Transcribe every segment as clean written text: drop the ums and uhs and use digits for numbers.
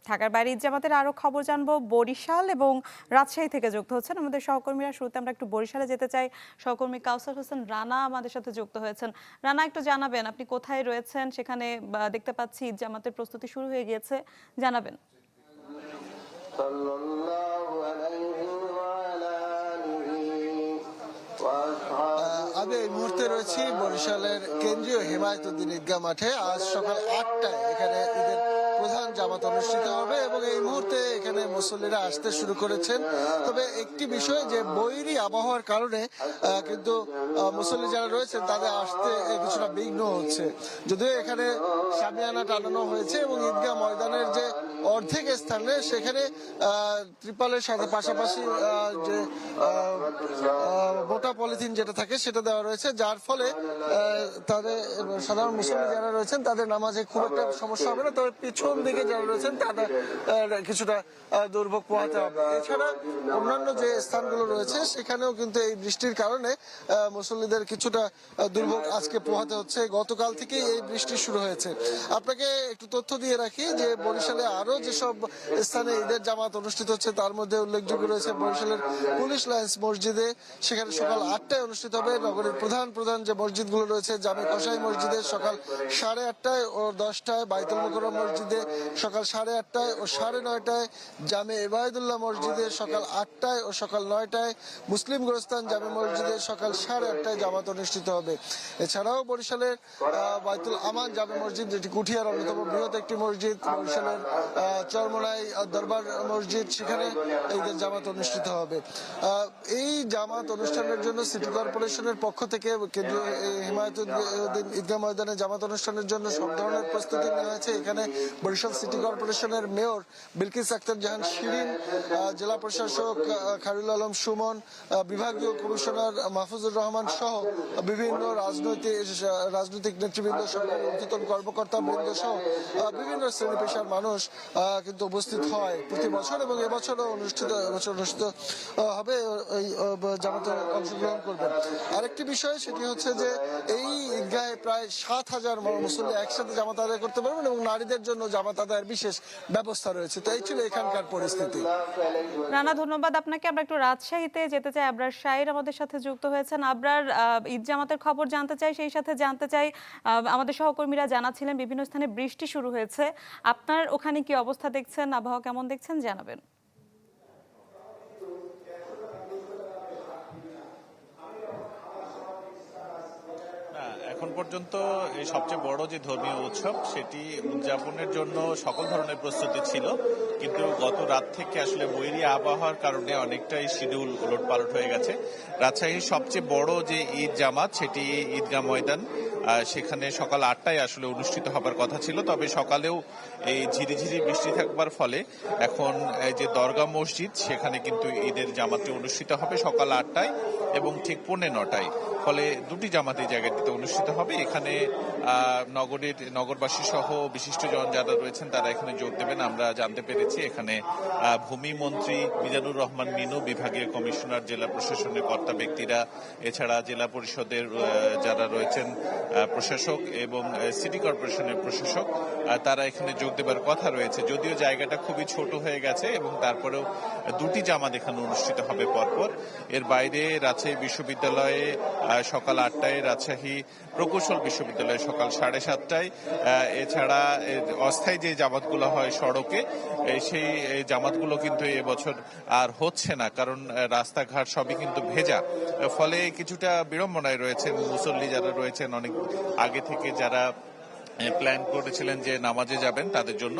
ঢাকার বাইরে ঈদ জামাতের আরো খবর জানবো। বরিশাল এবং রাজশাহী থেকে যুক্ত হচ্ছেন আমাদের সহকর্মীরা। শুরুতে আমরা একটু বরিশালে যেতে চাই। সহকর্মী কাউসার হোসেন রানা আমাদের সাথে যুক্ত হয়েছেন। রানা, একটু জানাবেন আপনি কোথায় রয়েছেন? সেখানে দেখতে পাচ্ছি ঈদ জামাতের প্রস্তুতি শুরু হয়ে গিয়েছে, জানাবেন। আমি এই মুহূর্তে রয়েছি বরিশালের কেন্দ্রীয় হেমায়েতুদ্দিন ঈদগাহ মাঠে। আজ সকাল 8টায় এখানে ঈদের প্রধান জামাত অনুষ্ঠিত হবে এবং এই মুহূর্তে এখানে মুসল্লিরা আসতে শুরু করেছেন। তবে একটি বিষয়, যে বৈরী আবহাওয়ার কারণে কিন্তু মুসল্লি যারা রয়েছেন তাদের আসতে কিছুটা বিঘ্ন হচ্ছে। যদিও এখানে শামিয়ানা টানানো হয়েছে এবং ঈদগাহ ময়দানের যে অর্ধেক স্থানে সেখানে ত্রিপালের সাথে পাশাপাশি যে মোটা পলিথিন যেটা থাকে সেটা দেওয়া রয়েছে, যার ফলে তাদের সাধারণ মুসল্লি যারা রয়েছেন তাদের নামাজে খুব একটা সমস্যা হবে না। তবে পিছন দিকে যারা রয়েছেন তাদের কিছুটা দুর্ভোগ পোহাতে হবে। এছাড়া অন্যান্য যে স্থানগুলো রয়েছে সেখানেও কিন্তু এই বৃষ্টির কারণে মুসল্লিদের কিছুটা দুর্ভোগ আজকে পোহাতে হচ্ছে। গতকাল থেকেই এই বৃষ্টি শুরু হয়েছে। আপনাকে একটু তথ্য দিয়ে রাখি যে বরিশালে আরো যেসব স্থানে ঈদের জামাত অনুষ্ঠিত হচ্ছে তার মধ্যে উল্লেখযোগ্য রয়েছে বরিশালের পুলিশ লাইন্স মসজিদে, সেখানে সকাল 8টায় অনুষ্ঠিত হবে। নগরের প্রধান প্রধান যে মসজিদগুলো রয়েছে, জামে কসাই মসজিদে সকাল 8:30টায় ও 10টায়, বাইতুল মোকাররম মসজিদে সকাল 8:30টায় ও 9:30টায়, জামে ইবাদুল্লাহ মসজিদে সকাল 8টায় ও সকাল 9টায়, মুসলিম গোরস্তান জামে মসজিদে সকাল 8:30টায় জামাত অনুষ্ঠিত হবে। এছাড়াও বরিশালের বাইতুল আমান জামে মসজিদ, যেটি কুঠিয়ার অন্যতম বৃহৎ একটি মসজিদ, বরিশালের চরমোনাই দরবার মসজিদ, সেখানে ঈদের জামাত অনুষ্ঠিত হবে। এই জামাত অনুষ্ঠানের জন্য সিটি কর্পোরেশনের পক্ষ থেকে কেন্দ্রীয় হেমায়েতুদ্দিন ঈদগাহ ময়দানে জামাত অনুষ্ঠানের জন্য সব ধরনের প্রস্তুতি নেওয়া হয়েছে। এখানে বরিশাল সিটি কর্পোরেশনের মেয়র বিলকিস আক্তার জাহান শিরিন, জেলা প্রশাসক খায়রুল আলম সুমন, বিভাগীয় কমিশনার মাহফুজুর রহমান সহ বিভিন্ন রাজনৈতিক নেতৃবৃন্দ, সরকারি ঊর্ধ্বতন কর্মকর্তা বৃন্দ সহ বিভিন্ন শ্রেণী পেশার মানুষ কিন্তু উপস্থিত হয় প্রতি বছর এবং এবছরও অনুষ্ঠিত হবে, এই জামাতে অংশগ্রহণ করবেন। আরেকটি বিষয় সেটি হচ্ছে যে এই ঈদগাহে প্রায় 7,000 মুসল্লি একসাথে জামাত আদায় করতে পারবেন এবং নারীদের জন্য জামাত আদায়ের বিশেষ ব্যবস্থা রয়েছে। তো এই ছিল এখানকার পরিস্থিতি। রানা, ধন্যবাদ আপনাকে। আমরা একটু রাজশাহীতে যেতে চাই। আবরার শাহির আমাদের সাথে যুক্ত হয়েছেন। আবরার, ঈদ জামাতের খবর জানতে চাই, সেই সাথে জানতে চাই আমাদের সহকর্মীরা জানাচ্ছিলেন বিভিন্ন স্থানে বৃষ্টি শুরু হয়েছে। আপনার ওখানে কি অবস্থা দেখছেন, আবহাওয়া কেমন দেখছেন, জানাবেন। এখন পর্যন্ত এই সবচেয়ে বড় যে ধর্মীয় উৎসব সেটি উদযাপনের জন্য সকল ধরনের প্রস্তুতি ছিল, কিন্তু গত রাত থেকে আসলে বৈরী আবহাওয়ার কারণে অনেকটাই শিডিউল ওলটপালট হয়ে গেছে। রাজশাহীর সবচেয়ে বড় যে ঈদ জামাত সেটি ঈদগাহ ময়দান, সেখানে সকাল 8টায় আসলে অনুষ্ঠিত হবার কথা ছিল, তবে সকালেও এই ঝিরিঝিরি বৃষ্টি থাকবার ফলে এখন যে দরগা মসজিদ সেখানে কিন্তু ঈদের জামাতটি অনুষ্ঠিত হবে সকাল 8টায় এবং ঠিক 9:45টায়। ফলে দুটি জামাত এই জায়গাটিতে অনুষ্ঠিত হবে। এখানে নগরবাসী সহ বিশিষ্টজন যারা রয়েছেন তারা এখানে যোগ দেবেন। আমরা জানতে পেরেছি এখানে ভূমি মন্ত্রী মিজানুর রহমান মিনু, বিভাগীয় কমিশনার, জেলা প্রশাসনের কর্তা ব্যক্তিরা, এছাড়া জেলা পরিষদের যারা রয়েছেন প্রশাসক এবং সিটি কর্পোরেশনের প্রশাসক, তারা এখানে যোগ দেবার কথা রয়েছে। যদিও জায়গাটা খুবই ছোট হয়ে গেছে এবং তারপরেও দুটি জামাত এখানে অনুষ্ঠিত হবে পরপর। এর বাইরে রাজশাহী বিশ্ববিদ্যালয়ে সকাল 8টায়, রাজশাহী প্রকৌশল বিশ্ববিদ্যালয়ে সকাল 7:30টায়, এছাড়া অস্থায়ী যে জামাতগুলো হয় সড়কে, সেই জামাতগুলো কিন্তু এবছর আর হচ্ছে না, কারণ রাস্তাঘাট সবই কিন্তু ভেজা। ফলে কিছুটা বিড়ম্বনায় রয়েছে মুসল্লি যারা রয়েছেন, অনেক আগে থেকে যারা প্ল্যান করেছিলেন যে নামাজে যাবেন তাদের জন্য।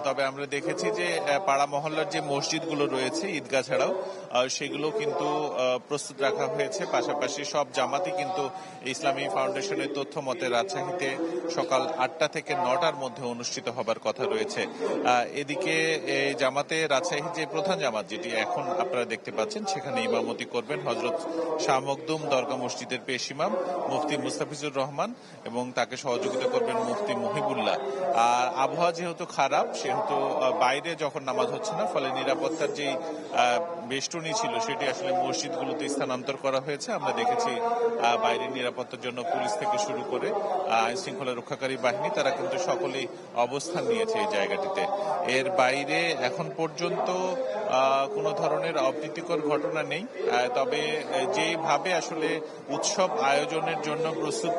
তবে আমরা দেখেছি যে পাড়া মহল্লার যে মসজিদগুলো রয়েছে ঈদগাহ ছাড়াও, সেগুলো কিন্তু প্রস্তুত রাখা হয়েছে। পাশাপাশি সব জামাতই কিন্তু ইসলামী ফাউন্ডেশনের তথ্য মতে রাজশাহীতে সকাল 8টা থেকে 9টার মধ্যে অনুষ্ঠিত হবার কথা রয়েছে। এদিকে এই জামাতে রাজশাহী যে প্রধান জামাত যেটি এখন আপনারা দেখতে পাচ্ছেন, সেখানে ইমামতি করবেন হযরত শাহ মখদুম দরগা মসজিদের পেশ ইমাম মুফতি মুস্তাফিজুর রহমান এবং তাকে সহযোগিতা করবেন মুফতি মুহিবুল্লাহ। আর আবহাওয়া যেহেতু খারাপ সেহেতু বাইরে যখন নামাজ হচ্ছে না, ফলে নিরাপত্তার যে বেষ্টনী ছিল সেটি আসলে মসজিদগুলোতে স্থানান্তর করা হয়েছে। আমরা দেখেছি বাইরের নিরাপত্তার জন্য পুলিশ থেকে শুরু করে আইন শৃঙ্খলা রক্ষাকারী বাহিনী তারা কিন্তু সকলেই অবস্থান নিয়েছে এই জায়গাটিতে। এর বাইরে এখন পর্যন্ত কোনো ধরনের অপ্রীতিকর ঘটনা নেই, তবে যেভাবে আসলে উৎসব আয়োজনের জন্য প্রস্তুত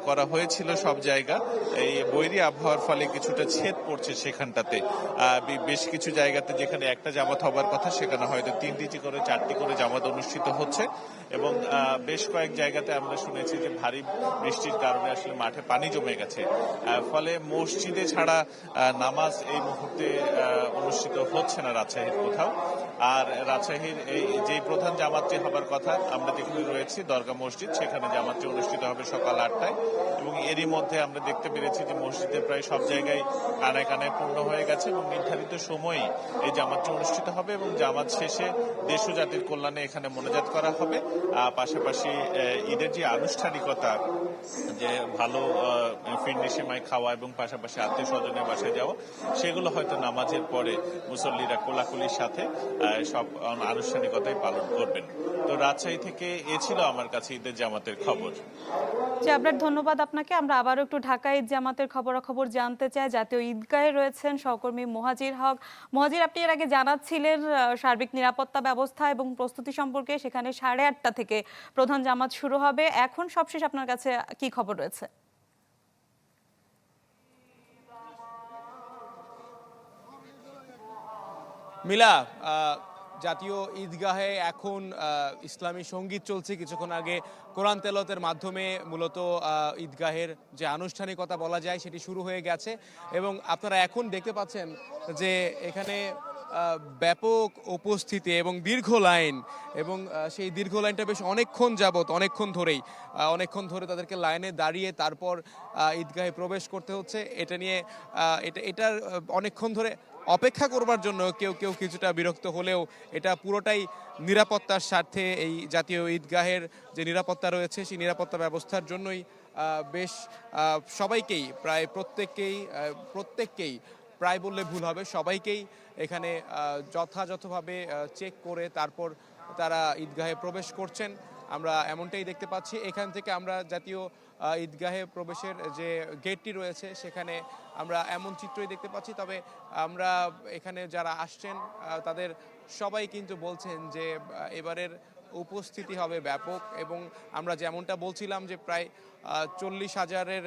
করা হয়েছিল সব জায়গা, এই বৈরী আবহাওয়ার ফলে কিছুটা ছেদ পড়ছে সেখানটাতে। বেশ কিছু জায়গাতে যেখানে একটা জামাত হবার কথা সেখানে হয়তো 3টি করে 4টি করে জামাত অনুষ্ঠিত হচ্ছে, এবং বেশ কয়েক জায়গাতে আমরা শুনেছি যে ভারী বৃষ্টির কারণে আসলে মাঠে পানি জমে গেছে। ফলে মসজিদে ছাড়া নামাজ এই মুহূর্তে অনুষ্ঠিত হচ্ছে না রাজশাহীর কোথাও। আর রাজশাহীর এই যে প্রধান জামাতটি হবার কথা আমরা যেখানে রয়েছি দরগা মসজিদ, সেখানে জামাতটি অনুষ্ঠিত হবে সকাল 8টায়, এবং এরই মধ্যে আমরা দেখতে পেরেছি যে মসজিদে প্রায় সব জায়গায় কানায় কানায় পূর্ণ হয়ে গেছে এবং নির্ধারিত সময়েই এই জামাতটি অনুষ্ঠিত হবে এবং জামাত শেষে দেশ ও জাতির কল্যাণে এখানে মোনাজাত করা হবে। পাশাপাশি ঈদের যে আনুষ্ঠানিকতা, যে ভালো ফিরনি সেমাই খাওয়া এবং পাশাপাশি আত্মীয় স্বজনের বাসায় যাওয়া, সেগুলো হয়তো নামাজের পরে মুসল্লিরা কোলাকুলির সাথে সব আনুষ্ঠানিকতাই পালন করবেন। তো রাজশাহী থেকে এ ছিল আমার কাছে ঈদের জামাতের খবর। আপনার ধন্যবাদ আপনাকে। আমরা আবারও একটু ঢাকা ঈদ জামাতের খবরাখবর জানতে চাই। জাতীয় ঈদগাহে রয়েছেন সহকর্মী মুহাজির হক। মুহাজির, আপনি এর আগে জানাচ্ছিলেন সার্বিক নিরাপত্তা ব্যবস্থা এবং প্রস্তুতি সম্পর্কে। সেখানে 8:30 থেকে প্রধান জামাত শুরু হবে। এখন সবশেষ আপনার কাছে কি খবর রয়েছে? মিলা, জাতীয় ঈদগাহে এখন ইসলামী সঙ্গীত চলছে। কিছুক্ষণ আগে কোরআন তেলাওয়াতের মাধ্যমে মূলত ঈদগাহের যে আনুষ্ঠানিকতা বলা যায় সেটি শুরু হয়ে গেছে, এবং আপনারা এখন দেখতে পাচ্ছেন যে এখানে ব্যাপক উপস্থিতি এবং দীর্ঘ লাইন, এবং সেই দীর্ঘ লাইনটা বেশ অনেকক্ষণ যাবত, অনেকক্ষণ ধরে তাদেরকে লাইনে দাঁড়িয়ে তারপর ঈদগাহে প্রবেশ করতে হচ্ছে। এটা নিয়ে এটার অনেকক্ষণ ধরে অপেক্ষা করবার জন্য কেউ কেউ কিছুটা বিরক্ত হলেও এটা পুরোটাই নিরাপত্তার স্বার্থে, এই জাতীয় ঈদগাহের যে নিরাপত্তা রয়েছে সেই নিরাপত্তা ব্যবস্থার জন্যই বেশ সবাইকেই প্রায় প্রত্যেককেই প্রায় বললে ভুল হবে, সবাইকেই এখানে যথাযথভাবে চেক করে তারপর তারা ঈদগাহে প্রবেশ করছেন। আমরা এমনটাই দেখতে পাচ্ছি। এখান থেকে আমরা জাতীয় ঈদগাহে প্রবেশের যে গেটটি রয়েছে সেখানে আমরা এমন চিত্রই দেখতে পাচ্ছি। তবে আমরা এখানে যারা আসছেন তাদের সবাই কিন্তু বলছেন যে এবারের উপস্থিতি হবে ব্যাপক, এবং আমরা যেমনটা বলছিলাম যে প্রায় 40,000-এর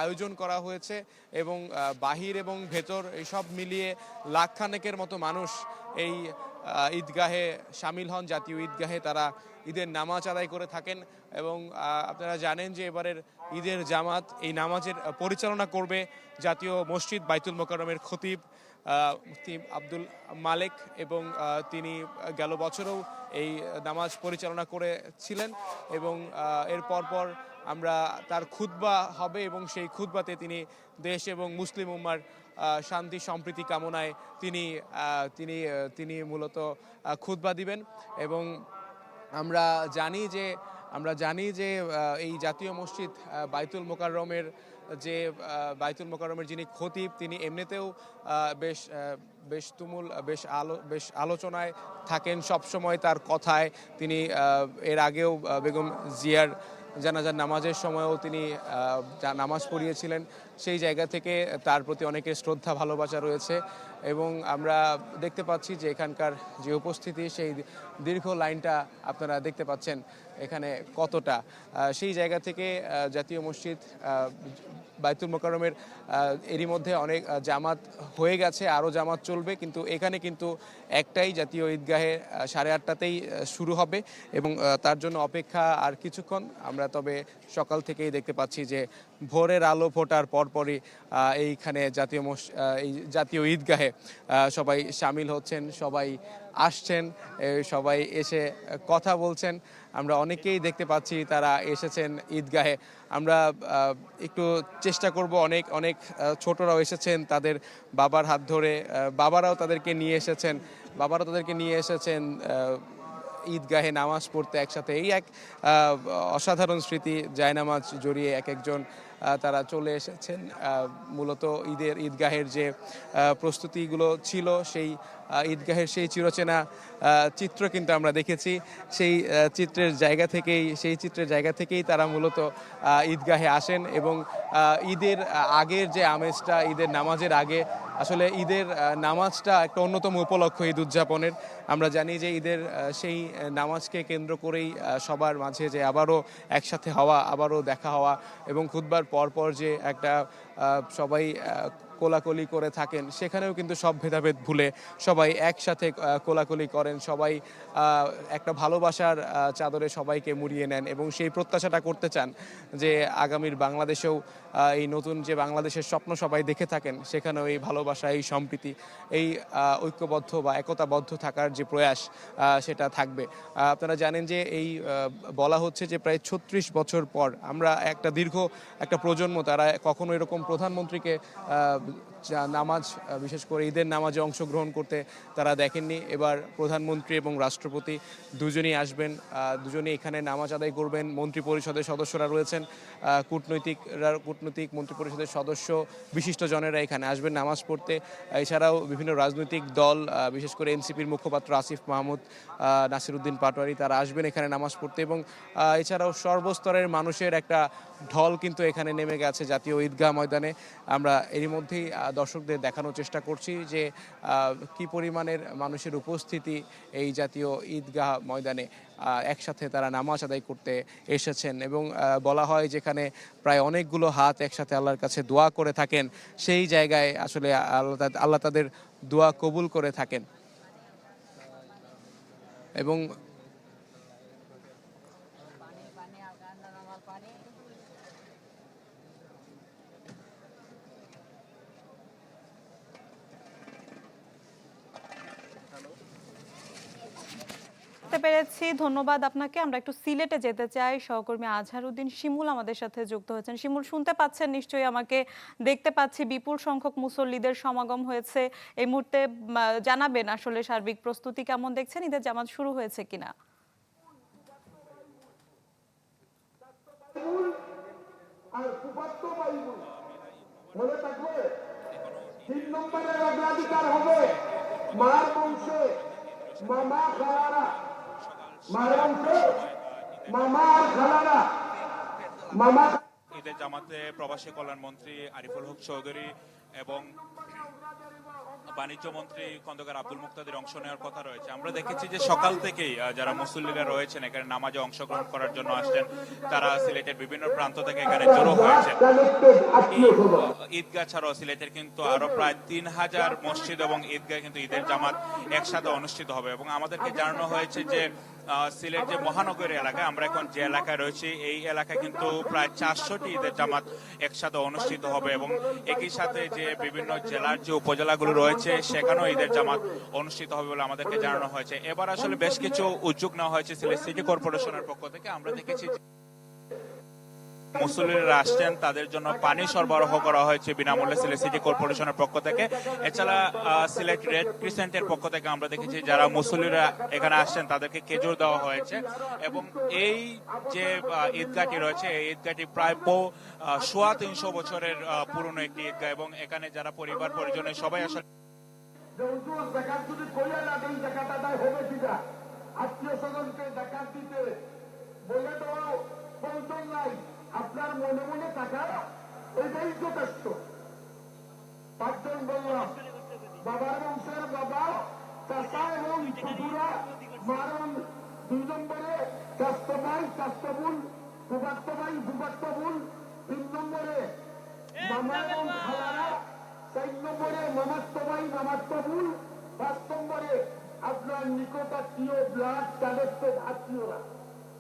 আয়োজন করা হয়েছে, এবং বাহির এবং ভেতর এই সব মিলিয়ে লাখখানেকের মতো মানুষ এই ঈদগাহে সামিল হন। জাতীয় ঈদগাহে তারা ঈদের নামাজ আদায় করে থাকেন, এবং আপনারা জানেন যে এবারের ঈদের জামাত, এই নামাজের পরিচালনা করবে জাতীয় মসজিদ বাইতুল মোকাররমের খতিব মুফতি আব্দুল মালেক, এবং তিনি গেল বছরেও এই নামাজ পরিচালনা করেছিলেন, এবং এর পরপর আমরা তার খুতবা হবে, এবং সেই খুতবাতে তিনি দেশ এবং মুসলিম উম্মার শান্তি সম্প্রীতি কামনায় তিনি মূলত খুতবা দিবেন। এবং আমরা জানি যে এই জাতীয় মসজিদ বাইতুল মোকাররমের যিনি খতিব, তিনি এমনিতেও বেশ আলোচনায় থাকেন সব সময়। তার কথায় তিনি এর আগেও বেগম জিয়ার জানাজার নামাজের সময়ও তিনি নামাজ পড়িয়েছিলেন। সেই জায়গা থেকে তার প্রতি অনেকের শ্রদ্ধা ভালোবাসা রয়েছে, এবং আমরা দেখতে পাচ্ছি যে এখানকার যে উপস্থিতি, সেই দীর্ঘ লাইনটা আপনারা দেখতে পাচ্ছেন এখানে কতটা। সেই জায়গা থেকে জাতীয় মসজিদ বাইতুল মোকাররমের এরই মধ্যে অনেক জামাত হয়ে গেছে, আরও জামাত চলবে, কিন্তু এখানে কিন্তু একটাই জাতীয় ঈদগাহে 8:30টাতেই শুরু হবে, এবং তার জন্য অপেক্ষা আর কিছুক্ষণ। আমরা তবে সকাল থেকেই দেখতে পাচ্ছি যে ভোরের আলো ফোটার পরপরই এইখানে এই জাতীয় ঈদগাহে সবাই সামিল হচ্ছেন, সবাই আসছেন, সবাই এসে কথা বলছেন। আমরা অনেকেই দেখতে পাচ্ছি তারা এসেছেন ঈদগাহে। আমরা একটু চেষ্টা করব, অনেক ছোটরাও এসেছেন তাদের বাবার হাত ধরে, বাবারাও তাদেরকে নিয়ে এসেছেন ঈদগাহে নামাজ পড়তে একসাথে। এই এক অসাধারণ স্মৃতি, জায়নামাজ জড়িয়ে এক একজন তারা চলে এসেছেন। মূলত ঈদগাহের যে প্রস্তুতিগুলো ছিল সেই ঈদগাহের সেই চিরচেনা চিত্র কিন্তু আমরা দেখেছি। সেই চিত্রের জায়গা থেকেই তারা মূলত ঈদগাহে আসেন এবং ঈদের আগের যে আমেজটা, ঈদের নামাজের আগে আসলে ঈদের নামাজটা একটা অন্যতম উপলক্ষ ঈদ উদযাপনের। আমরা জানি যে ঈদের সেই নামাজকে কেন্দ্র করেই সবার মাঝে যে আবারও একসাথে হওয়া, আবারও দেখা হওয়া এবং খুতবার পর যে একটা সবাই কোলাকুলি করে থাকেন, সেখানেও কিন্তু সব ভেদাভেদ ভুলে সবাই একসাথে কোলাকুলি করেন, সবাই একটা ভালোবাসার চাদরে সবাইকে মুড়িয়ে নেন এবং সেই প্রত্যাশাটা করতে চান যে আগামীর বাংলাদেশেও এই নতুন যে বাংলাদেশের স্বপ্ন সবাই দেখে থাকেন, সেখানেও এই ভালোবাসা, এই সম্প্রীতি, এই ঐক্যবদ্ধ বা একতাবদ্ধ থাকার যে প্রয়াস সেটা থাকবে। আপনারা জানেন যে এই বলা হচ্ছে যে প্রায় 36 বছর পর আমরা দীর্ঘ একটা প্রজন্ম তারা কখনো এরকম প্রধানমন্ত্রীকে নামাজ, বিশেষ করে ঈদের নামাজে অংশগ্রহণ করতে তারা দেখেননি। এবার প্রধানমন্ত্রী এবং রাষ্ট্রপতি দুজনেই আসবেন, দুজনেই এখানে নামাজ আদায় করবেন। মন্ত্রী পরিষদের সদস্যরা রয়েছেন, কূটনৈতিক মন্ত্রী পরিষদের সদস্য, বিশিষ্টজনেরা এখানে আসবেন নামাজ পড়তে। এছাড়াও বিভিন্ন রাজনৈতিক দল, বিশেষ করে এনসিপির মুখপাত্র আসিফ মাহমুদ, নাসিরউদ্দিন পাটোয়ারি, তারা আসবেন এখানে নামাজ পড়তে এবং এছাড়াও সর্বস্তরের মানুষের একটা ঢল কিন্তু এখানে নেমে গেছে জাতীয় ঈদগাহ ময়দানে। আমরা এরই মধ্যেই দর্শকদের দেখানোর চেষ্টা করছি যে কি পরিমাণের মানুষের উপস্থিতি এই জাতীয় ঈদগাহ ময়দানে। একসাথে তারা নামাজ আদায় করতে এসেছেন এবং বলা হয় যেখানে প্রায় অনেকগুলো হাত একসাথে আল্লাহর কাছে দোয়া করে থাকেন, সেই জায়গায় আসলে আল্লাহ তাদের দোয়া কবুল করে থাকেন। এবং পেরেছি, ধন্যবাদ আপনাকে। আমরা একটু সিলেটে যেতে চাই। সহকর্মী আজহারউদ্দিন শিমুল আমাদের সাথে যুক্ত হয়েছেন। শিমুল, শুনতে পাচ্ছেন নিশ্চয়ই আমাকে? দেখতে পাচ্ছি বিপুল সংখ্যক মুসল্লিদের সমাগম হয়েছে এই মুহূর্তে। জানাবেন আসলে সার্বিক প্রস্তুতি কেমন দেখছেন, ঈদের জামাত শুরু হয়েছে কিনা? তিন নম্বরের অগ্রাধিকার হবে মার বংশে মামা খালারা, মার বংশে মামা আর খালারা, মামা। ঈদের জামাতে প্রবাসী কল্যাণ মন্ত্রী আরিফুল হক চৌধুরী এবং বাণিজ্য মন্ত্রী খন্দকার আব্দুল মুক্তাদির অংশ নেওয়ার কথা রয়েছে। আমরা দেখেছি যে সকাল থেকেই যারা মুসল্লিরা রয়েছেন এখানে নামাজে অংশগ্রহণ করার জন্য আসছেন, তারা সিলেটের বিভিন্ন প্রান্ত থেকে এখানে জড়ো হয়েছেন। ঈদগাহ ছাড়াও সিলেটের কিন্তু আরো প্রায় 3000 মসজিদ এবং ঈদগাহ কিন্তু ঈদের জামাত একসাথে অনুষ্ঠিত হবে এবং আমাদেরকে জানানো হয়েছে যে সিলেট যে মহানগরী এলাকায় আমরা এখন যে এলাকায় রয়েছি, এই এলাকায় কিন্তু প্রায় 400টি ঈদের জামাত একসাথে অনুষ্ঠিত হবে এবং একই সাথে যে বিভিন্ন জেলার যে উপজেলাগুলো রয়েছে সেখানেও ঈদের জামাত অনুষ্ঠিত হবে বলে আমাদেরকে জানানো হয়েছে। এবার আসলে বেশ কিছু উদ্যোগ নেওয়া হয়েছে সিলেট সিটি কর্পোরেশনের পক্ষ থেকে। আমরা দেখেছি মুসল্লিরা আসছেন, তাদের জন্য পানি সরবরাহ করা হয়েছে বিনামূল্যে সিলেট সিটি কর্পোরেশনের পক্ষ থেকে। এছাড়া সিলেট রেড ক্রিসেন্টের পক্ষ থেকে আমরা দেখেছি যারা মুসল্লিরা এখানে আসছেন তাদেরকে খেজুর দেওয়া হয়েছে এবং এই যে ঈদগাহটি রয়েছে এই ঈদগাহটি প্রায় 350 বছরের পুরনো একটি ঈদগাহ এবং এখানে যারা পরিবার পরিজনের সবাই আসলে আত্মীয় স্বজনকে জাকাত দিতে বলে তো প্রয়োজন নাই, আপনার মনে মনে টাকা ওইটাই যথেষ্ট। 5 জন বললাম, বাবার বংশের বাবা, চাচা এবং ফুফুরা, মারণ 2 নম্বরে, চাস্ত ভাই চাস্ত বোন, ফুফাত্ত ভাই ফুফাত্ত বোন 3 নম্বরে, মামা এবং খালারা 4 নম্বরে, মামাত্ম ভাই মামাত্ম বোন 5 নম্বরে আপনার নিকট আত্মীয়, ব্লাড কানেক্টেড আত্মীয়রা।